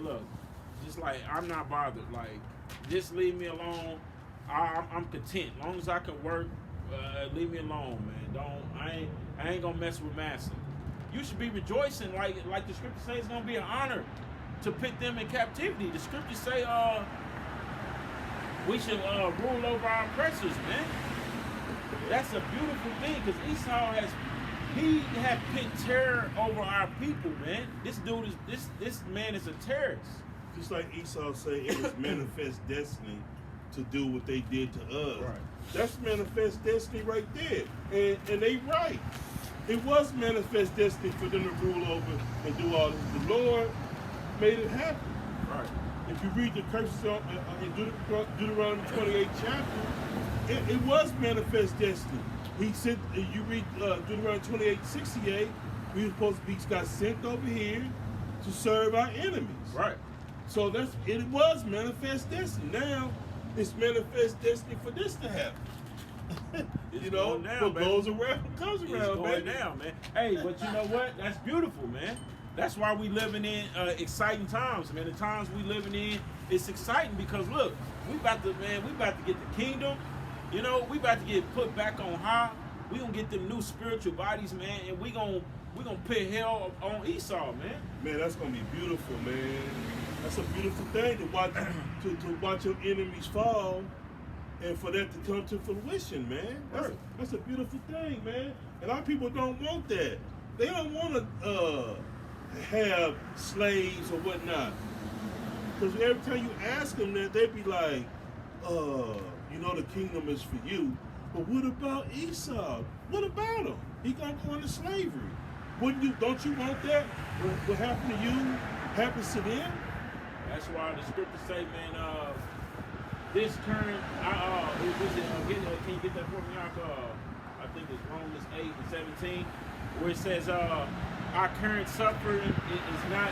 look, just like I'm not bothered. Like, just leave me alone. I'm content. As long as I can work, leave me alone, man. I ain't gonna mess with massa. You should be rejoicing, like the scripture says, it's gonna be an honor to put them in captivity. The scriptures say, we should rule over our oppressors, man. That's a beautiful thing, because Esau had put terror over our people, man. This dude this man is a terrorist. Just like Esau say, it was manifest destiny to do what they did to us. Right. That's manifest destiny right there. And they right. It was manifest destiny for them to rule over and do all this. The Lord made it happen. Right. If you read the curses in Deuteronomy 28 chapter, it was manifest destiny. He said, you read Deuteronomy 28:68, we were supposed to be got sent over here to serve our enemies. Right. So it was manifest destiny. Now it's manifest destiny for this to happen. You know, down, what goes around comes around, it's going baby. down, man. Hey, but you know what? That's beautiful, man. That's why we living in exciting times, man. The times we living in, it's exciting because look, we about to get the kingdom. You know, we about to get put back on high. We gonna get them new spiritual bodies, man, and we gonna put hell on Esau, man. Man, that's gonna be beautiful, man. That's a beautiful thing to watch to watch your enemies fall, and for that to come to fruition, man. That's a beautiful thing, man. And our people don't want that. They don't want to have slaves or whatnot. Because every time you ask them that, they be like, you know, the kingdom is for you. But what about Esau? What about him? He gonna go into slavery. Don't you want that? What happened to you happens to them? That's why the scriptures say, man, this current, can you get that for me, I think it's Romans 8 and 17, where it says, our current suffering is not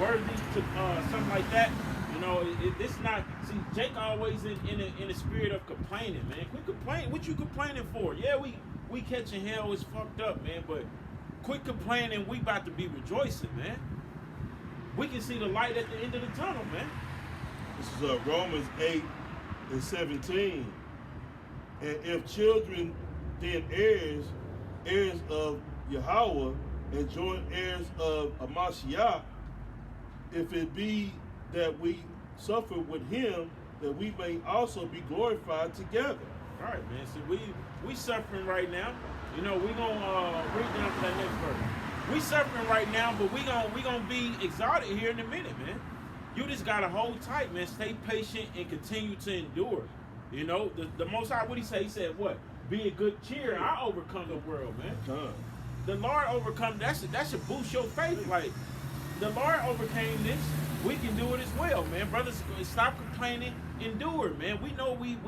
worthy to something like that. You know, it's not. See, Jake always in a spirit of complaining, man. Quit complaining. What you complaining for? Yeah, we catching hell is fucked up, man. But quit complaining. We about to be rejoicing, man. We can see the light at the end of the tunnel, man. This is Romans 8 and 17. And if children, then heirs of Yahweh, and joint heirs of Amashiach, if it be that we suffer with him, that we may also be glorified together. All right, man. See, we suffering right now. You know, we gonna read down to that next verse. We suffering right now, but we gonna be exalted here in a minute, man. You just gotta hold tight, man. Stay patient and continue to endure. You know, the Most High, what he say? He said, what? Be a good cheer. I overcome the world, man. The Lord overcome. That should boost your faith. Like, the Lord overcame this. We can do it as well, man. Brothers, stop complaining. Endure, man. We know we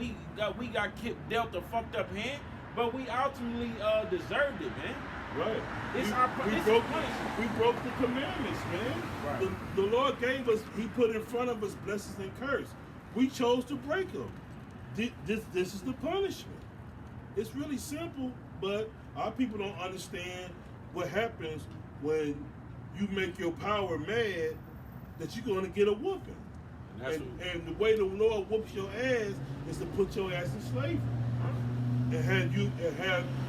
got dealt a fucked up hand, but we ultimately deserved it, man. Right. We broke the commandments, man. Right. The Lord gave us. He put in front of us blessings and curse. We chose to break them. This is the punishment. It's really simple, but our people don't understand what happens when you make your power mad, that you're going to get a whooping. And the way the Lord whoops your ass is to put your ass in slavery. And have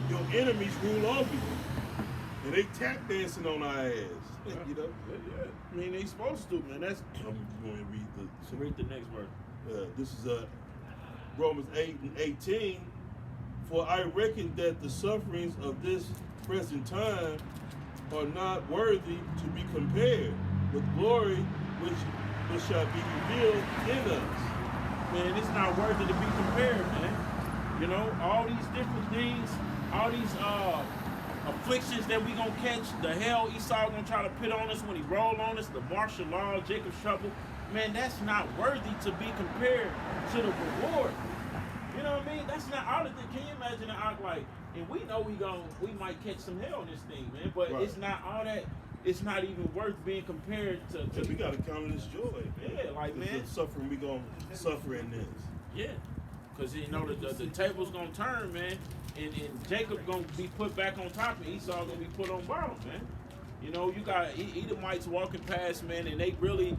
your enemies rule over you. And they tap dancing on our ass. You know? Yeah. I mean, they supposed to, man. I'm going to read the next verse. This is Romans 8 and 18. For I reckon that the sufferings of this present time are not worthy to be compared with glory which shall be revealed in us. Man, it's not worthy to be compared, man. You know, all these different things, all these afflictions that we gonna catch, the hell Esau gonna try to put on us when he roll on us, the martial law, Jacob's trouble, man, that's not worthy to be compared to the reward. You know what I mean? That's not all of it. Can you imagine the act like, and we know we might catch some hell in this thing, man, but right. It's not all that. It's not even worth being compared to. We gotta count it as joy, man. Yeah, like, man, the suffering we gonna suffer in this. Yeah, because you know the table's gonna turn, man, and Jacob gonna be put back on top, and Esau gonna be put on bottom, man. You know, you got Edomites walking past, man, and they really,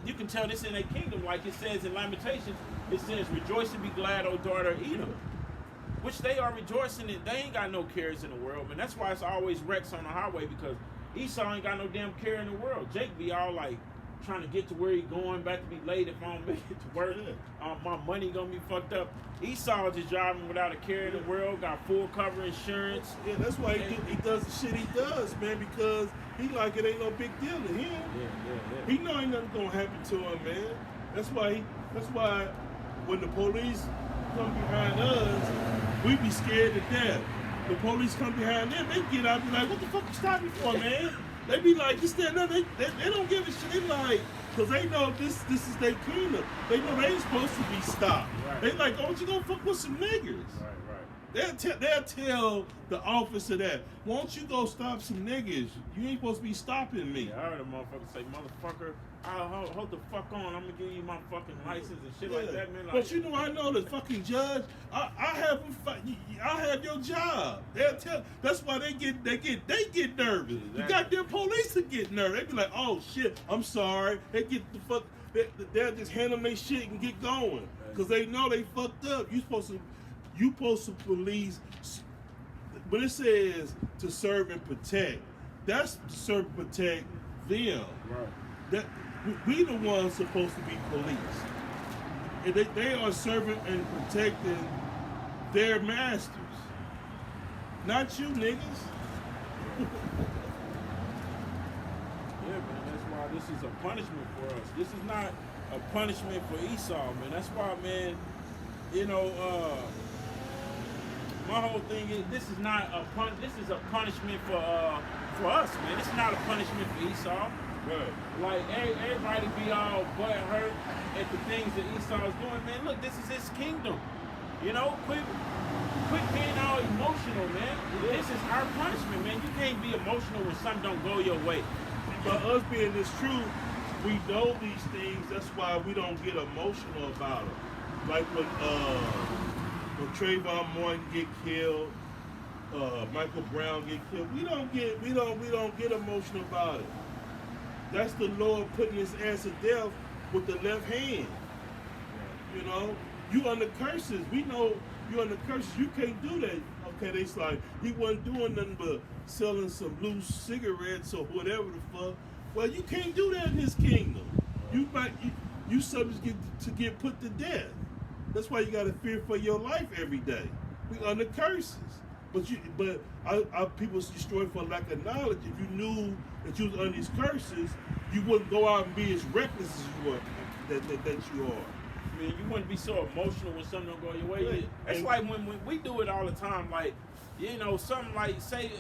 you can tell this in their kingdom. Like it says in Lamentations, it says, rejoice and be glad, O daughter of Edom. Which they are rejoicing in. They ain't got no cares in the world, man. That's why it's always wrecks on the highway, because Esau ain't got no damn care in the world. Jake be all like, trying to get to where he going, about to be late if I don't make it to work. My money gonna be fucked up. Esau just driving without a care in the world, got full cover insurance. Yeah, that's why he does the shit he does, man, because he like it ain't no big deal to him. Yeah. He know ain't nothing gonna happen to him, man. That's why when the police come behind us, we be scared to death. The police come behind them, they get out and be like, what the fuck you stop me for, man? They be like, just stand up. They don't give a shit. They like, because they know this is their kingdom. They know they ain't supposed to be stopped. Right. They like, oh, you gonna fuck with some niggas. Right. They'll tell the officer that, won't you go stop some niggas? You ain't supposed to be stopping me. Yeah, I heard a motherfucker say, motherfucker, hold the fuck on. I'm gonna give you my fucking license and shit like that, man. Like, but you know, I know the fucking judge. I have your job. They'll tell. That's why they get nervous. Exactly. The goddamn police will get nervous. They be like, oh shit, I'm sorry. They get the fuck. They'll just hand them their shit and get going because they know they fucked up. You supposed to police. When it says to serve and protect, that's to serve and protect them. Right. That we the ones supposed to be police. And they are serving and protecting their masters. Not you niggas. Yeah, man, that's why this is a punishment for us. This is not a punishment for Esau, man. That's why, man, you know, my whole thing is this is not a this is a punishment for us, man. It's not a punishment for Esau. Right. Like everybody be all butt hurt at the things that Esau is doing, man. Look, this is his kingdom. You know, quit being all emotional, man. This is our punishment, man. You can't be emotional when something don't go your way. But us being this truth, we know these things. That's why we don't get emotional about it. Like when Trayvon Martin get killed, Michael Brown get killed. We don't get emotional about it. That's the Lord putting his ass to death with the left hand. You know, you under curses. We know you under curses. You can't do that. Okay, they like he wasn't doing nothing but selling some loose cigarettes or whatever the fuck. Well, you can't do that in his kingdom. You subject to get put to death. That's why you got to fear for your life every day. We under curses. But our people's destroyed for lack of knowledge. If you knew that you was under these curses, you wouldn't go out and be as reckless as you are that you are. Man, you wouldn't be so emotional when something don't go your way. Right. It's like when we do it all the time. Like, you know, something like say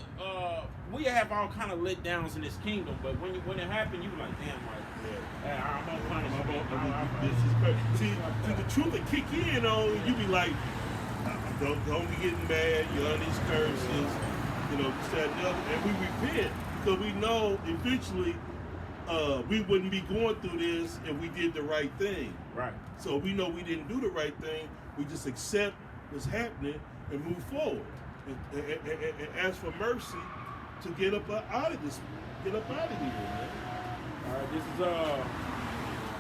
we have all kind of let downs in this kingdom, but when it happened, you be like, damn, like, I'm gonna punish. This is crazy. See, the truth will kick in on you. Be like, don't be getting mad. You're on these curses. You know, this, that, and the other. And we repent because we know eventually we wouldn't be going through this if we did the right thing. Right. So we know we didn't do the right thing. We just accept what's happening and move forward and ask for mercy to get up out of this. Get up out of here, man. All right.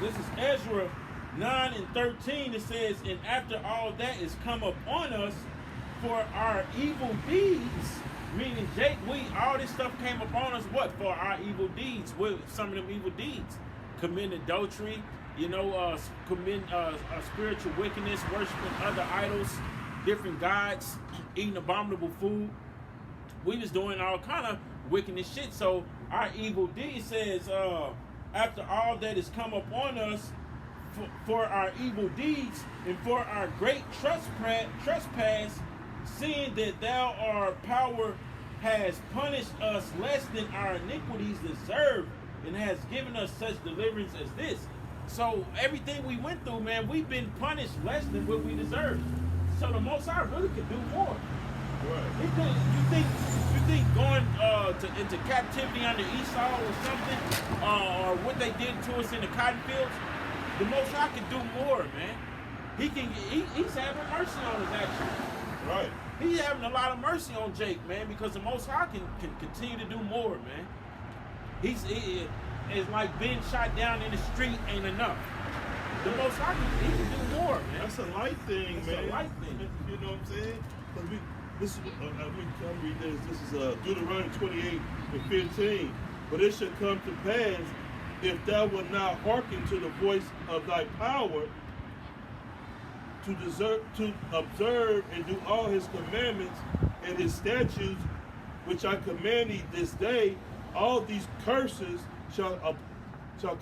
This is Ezra 9:13. It says, and after all that is come upon us for our evil deeds, meaning Jake, all this stuff came upon us, what? For our evil deeds. What some of them evil deeds? Committing adultery, you know, committing spiritual wickedness, worshiping other idols, different gods, eating abominable food. We was doing all kind of wickedness shit. So our evil deeds says, after all that is come upon us, for our evil deeds and for our great trespass, seeing that thou our power has punished us less than our iniquities deserve, and has given us such deliverance as this. So everything we went through, man, we've been punished less than what we deserve. So the Most High really could do more. Right. You think going into captivity under Esau or something, or what they did to us in the cotton fields, the Most High can do more, man. He's having mercy on us, actually. Right. He's having a lot of mercy on Jake, man, because the Most High can continue to do more, man. It's like being shot down in the street ain't enough. The Most High he can do more, man. That's a light thing, It's man. a light thing. You know what I'm saying? 'Cause this is, I'm reading this. This is Deuteronomy 28:15. But it shall come to pass, if thou wilt not hearken to the voice of thy power, to observe and do all his commandments and his statutes, which I command thee this day, all these curses shall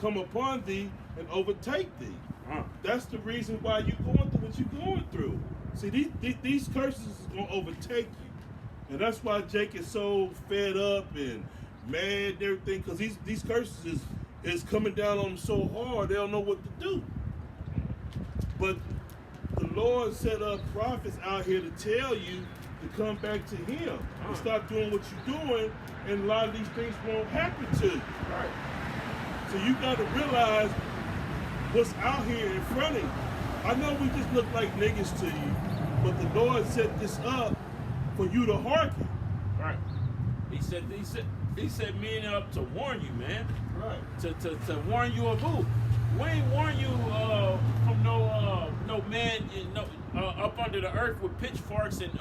come upon thee and overtake thee. That's the reason why you're going through what you're going through. See, these curses is going to overtake you. And that's why Jake is so fed up and mad and everything, because these curses is coming down on them so hard, they don't know what to do. But the Lord set up prophets out here to tell you to come back to him and stop doing what you're doing, and a lot of these things won't happen to you. Right. So you got to realize what's out here in front of you. I know we just look like niggas to you, but the Lord set this up for you to hearken. Right. He said men up to warn you, man. Right. To warn you of who? We ain't warn you from no man up under the earth with pitchforks and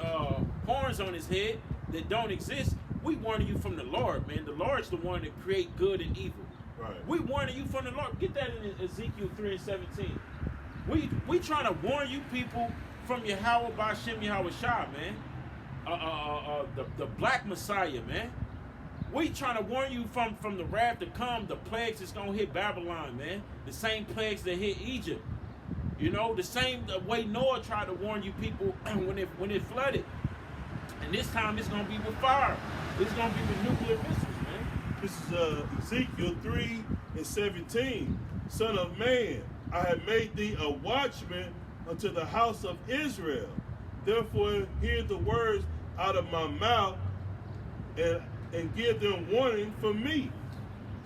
horns on his head that don't exist. We warning you from the Lord, man. The Lord's the one that create good and evil. Right. We warning you from the Lord. Get that in Ezekiel 3:17. We trying to warn you people from Yahweh Ba'Shem Yahweh Shah, man. The black Messiah, man. We trying to warn you from the wrath to come, the plagues that's gonna hit Babylon, man. The same plagues that hit Egypt. You know, the same way Noah tried to warn you people when it flooded. And this time it's gonna be with fire. It's gonna be with nuclear missiles, man. This is Ezekiel 3:17. Son of man, I have made thee a watchman unto the house of Israel. Therefore hear the words out of my mouth and give them warning from me.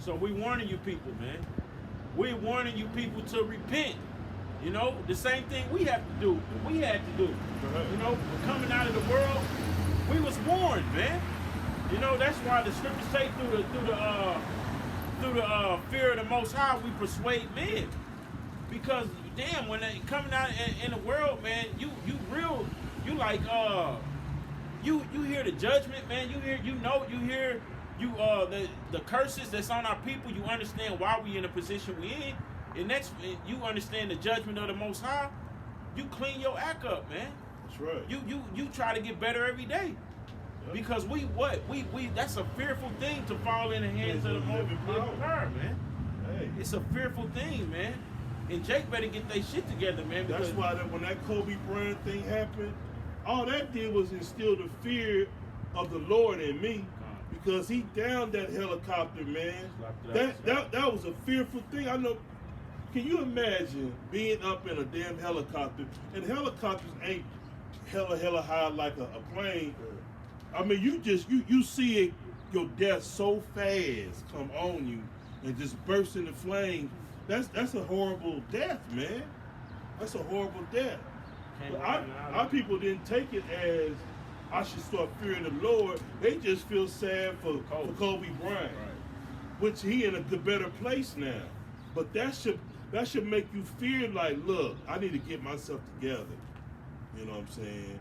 So we warning you people, man. We warning you people to repent. You know, the same thing we have to do. We had to do. You know, coming out of the world, we was warned, man. You know, that's why the scriptures say through the fear of the Most High, we persuade men. Because damn, when they coming out in the world, man, you hear the judgment, man. You hear the curses that's on our people. You understand why we in the position we in. And next, you understand the judgment of the Most High. You clean your act up, man. That's right. You try to get better every day. Yep. Because we that's a fearful thing to fall in the hands of the Most High, man. Hey. It's a fearful thing, man. And Jake better get their shit together, man. That's why when that Kobe Bryant thing happened, all that did was instill the fear of the Lord in me, because he downed that helicopter, man. That was a fearful thing. I know. Can you imagine being up in a damn helicopter? And helicopters ain't hella high like a plane. I mean, you see it, your death so fast come on you and just burst into flames. That's a horrible death, man. That's a horrible death. Our people didn't take it as I should start fearing the Lord. They just feel sad for Kobe Bryant, which he in a better place now. But that should make you fear, like, look, I need to get myself together. You know what I'm saying?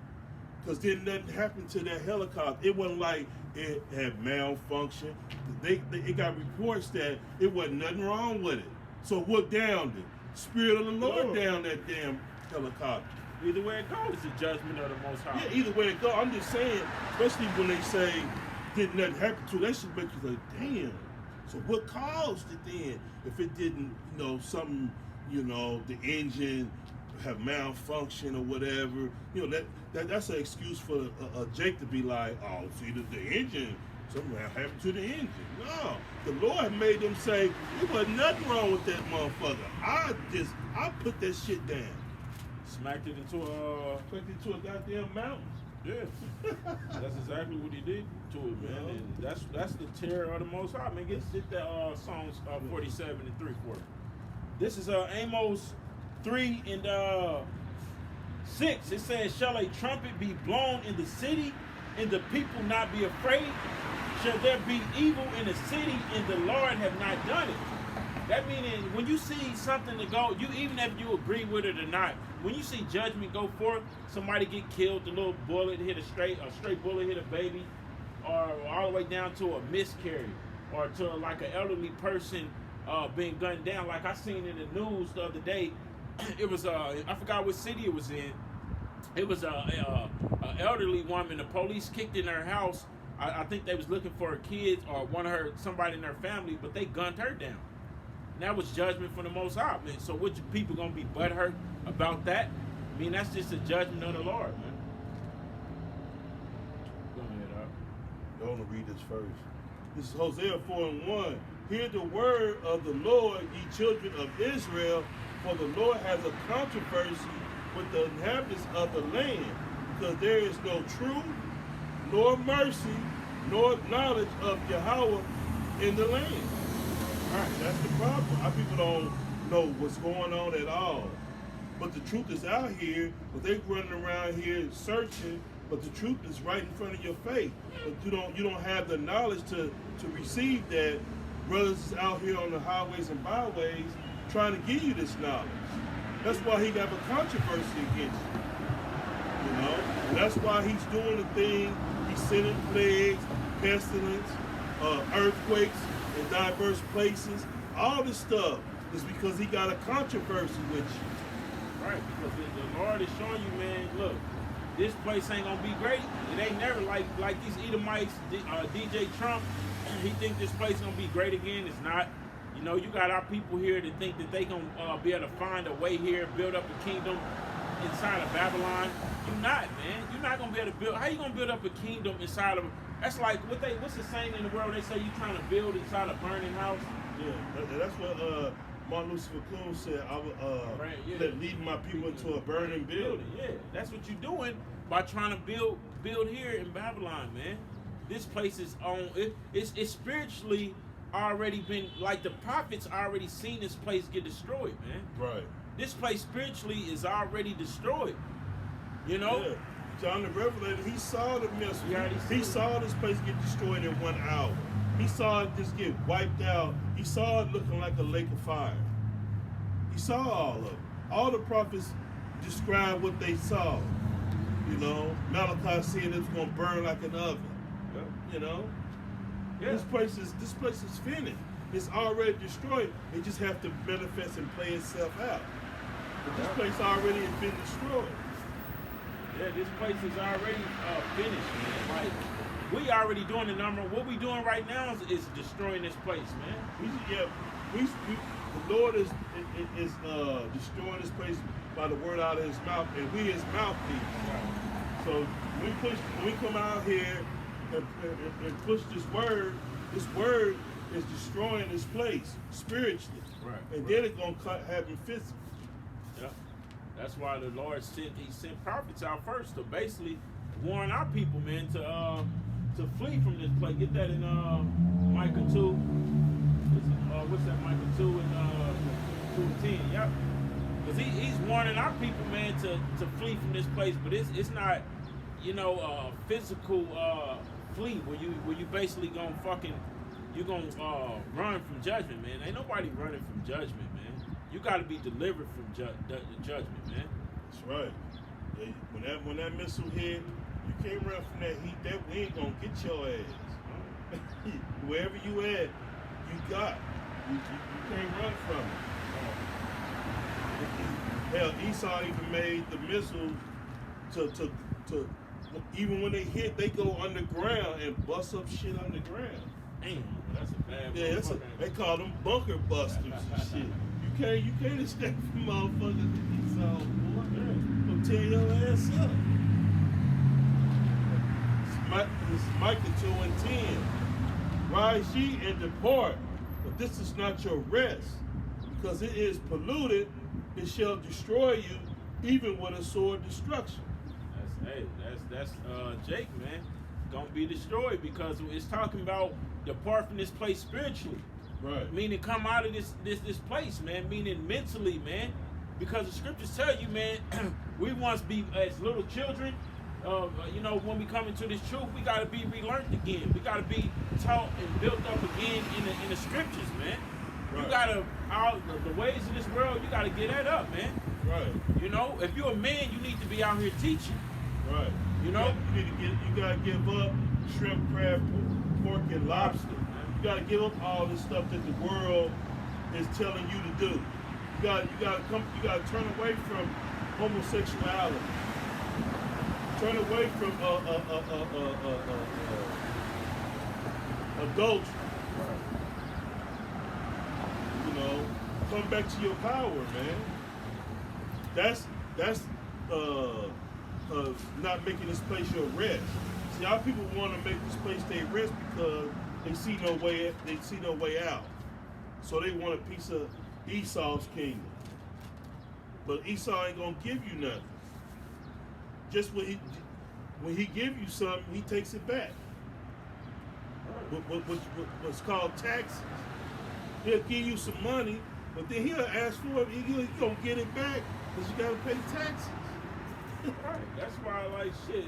Because then nothing happened to that helicopter. It wasn't like it had malfunction. It got reports that it wasn't nothing wrong with it. So what downed it? Spirit of the Lord downed that damn helicopter. Either way it goes, it's the judgment of the Most High. Yeah, either way it goes. I'm just saying, especially when they say did nothing happen to it, that should make you like, damn. So what caused it then? If it didn't, something, the engine have malfunction or whatever, that's an excuse for Jake to be like, oh, see, the engine, something happened to the engine. No, the Lord made them say, there wasn't nothing wrong with that motherfucker. I put that shit down. Smacked it into a goddamn mountain. Yeah, that's exactly what he did to it, man. And that's the terror of the Most High, man. Get that Psalms 47 and 3 for me. This is Amos 3 and 6, it says, shall a trumpet be blown in the city, and the people not be afraid? Shall there be evil in the city, and the Lord have not done it? That meaning, when you see something to go, you even if you agree with it or not, when you see judgment go forth, somebody get killed, the little bullet hit a straight bullet hit a baby, or all the way down to a miscarriage, or to like an elderly person being gunned down. Like I seen in the news the other day, it was I forgot what city it was in. It was a elderly woman. The police kicked in her house. I think they was looking for her kids or somebody in her family, but they gunned her down. And that was judgment from the Most High, man. So what you people gonna be butthurt about that? I mean, that's just a judgment of the Lord, man. Go ahead, I want to read this first. This is Hosea 4:1. Hear the word of the Lord, ye children of Israel, for the Lord has a controversy with the inhabitants of the land, because there is no truth, nor mercy, nor knowledge of Yahweh in the land. All right, that's the problem. Our people don't know what's going on at all. But the truth is out here, but they running around here searching, but the truth is right in front of your face. But you don't have the knowledge to receive that. Brothers is out here on the highways and byways trying to give you this knowledge. That's why he got a controversy against you. You know? And that's why he's doing the thing. He's sending plagues, pestilence, earthquakes in diverse places. All this stuff is because he got a controversy with you. Right, because the Lord is showing you, man, look, this place ain't gonna be great. It ain't never like these Edomites, DJ Trump, he think this place gonna be great again. It's not. You know, you got our people here that think that they gonna be able to find a way here, build up a kingdom inside of Babylon. You're not, man. You're not gonna be able to build. How you gonna build up a kingdom inside of? That's like what's the saying in the world? They say you trying to build inside a burning house. Yeah, that's what Martin Luther King said. I would lead my people into a burning building. Yeah, that's what you're doing by trying to build here in Babylon, man. This place is on. It's spiritually already been, like the prophets already seen this place get destroyed, man. Right. This place spiritually is already destroyed. You know? Yeah. John the Revelator, he saw the mess. He saw this place get destroyed in 1 hour. He saw it just get wiped out. He saw it looking like a lake of fire. He saw all of it. All the prophets described what they saw. You know, Malachi said it was going to burn like an oven. Yeah. You know? Yeah. This place is finished. It's already destroyed. It just have to manifest and play itself out. But this place already has been destroyed. Yeah, this place is already finished, man. Like, we already doing the number. What we doing right now is destroying this place, man. The Lord is destroying this place by the word out of his mouth, and we his mouthpiece. Right. So when we come out here and push this word is destroying this place spiritually. Right. And then it's gonna happen physically. Yeah. That's why the Lord sent prophets out first to basically warn our people, man, to flee from this place. Get that in Micah 2. What's that, Micah 2 and 2:10? Yep. Because he's warning our people, man, to flee from this place. But it's not, you know, physical flee where you basically gonna run from judgment, man. Ain't nobody running from judgment, man. You got to be delivered from judgment, man. That's right. Yeah, when that missile hit, you can't run from that heat. That wind gonna get your ass. Wherever you at, you got. You can't run from it. Hell, Esau even made the missiles to even when they hit, they go underground and bust up shit underground. Damn, that's a bad. Yeah, they call them bunker busters and shit. You can't escape from motherfuckers. Esau, boy. Gonna tear your ass up. This is Micah 2:10. Rise ye and depart, but this is not your rest, because it is polluted. It shall destroy you, even with a sword destruction. That's Jake, man. Gonna be destroyed because it's talking about depart from this place spiritually. Right. Meaning come out of this place, man. Meaning mentally, man. Because the scriptures tell you, man, we once be as little children. You know, when we come into this truth, we gotta be relearned again. We gotta be taught and built up again in the scriptures, man. Right. You gotta the ways of this world. You gotta get that up, man. Right. You know, if you're a man, you need to be out here teaching. Right. You know, you gotta give up shrimp, crab, pork, and lobster. You gotta give up all this stuff that the world is telling you to do. You gotta turn away from homosexuality. Turn away from adultery. You know, come back to your power, man. That's not making this place your rest. See, our people want to make this place their rest because they see no way out. So they want a piece of Esau's kingdom. But Esau ain't gonna give you nothing. Just when he give you something, he takes it back. What's called taxes. He'll give you some money, but then he'll ask for it. He's gonna get it back because you gotta pay taxes. Right. That's why I like shit.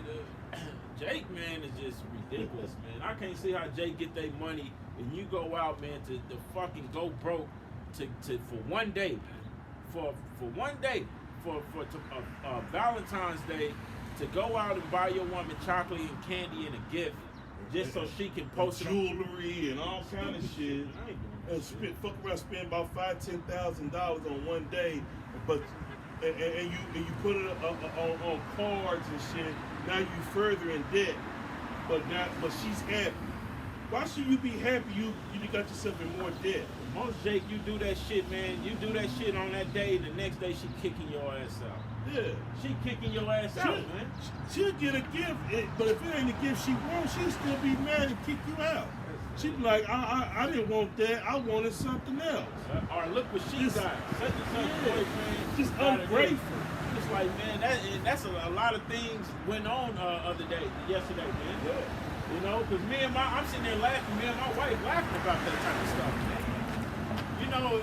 Jake, man, is just ridiculous, man. I can't see how Jake get their money and you go out, man, to fucking go broke for one day, man. For one day, for Valentine's Day, to go out and buy your woman chocolate and candy and a gift just so she can post it on jewelry and all kind of shit. And fuck around, spend about $5,000-$10,000 on one day, but and you put it on cards and shit. Now you further in debt, but she's happy. Why should you be happy? You got yourself in more debt. Most Jake, you do that shit, man. You do that shit on that day. The next day, she kicking your ass out. Yeah, she kicking your ass out, man. She'll get a gift, but if it ain't a gift she wants, she'll still be mad and kick you out. She be like, I didn't want that. I wanted something else. Or look what she got. Such and such boyfriend. Just ungrateful. It's like, man, that's a lot of things went on yesterday, man. Yeah. You know, because I'm sitting there laughing, me and my wife laughing about that type of stuff, man. You know,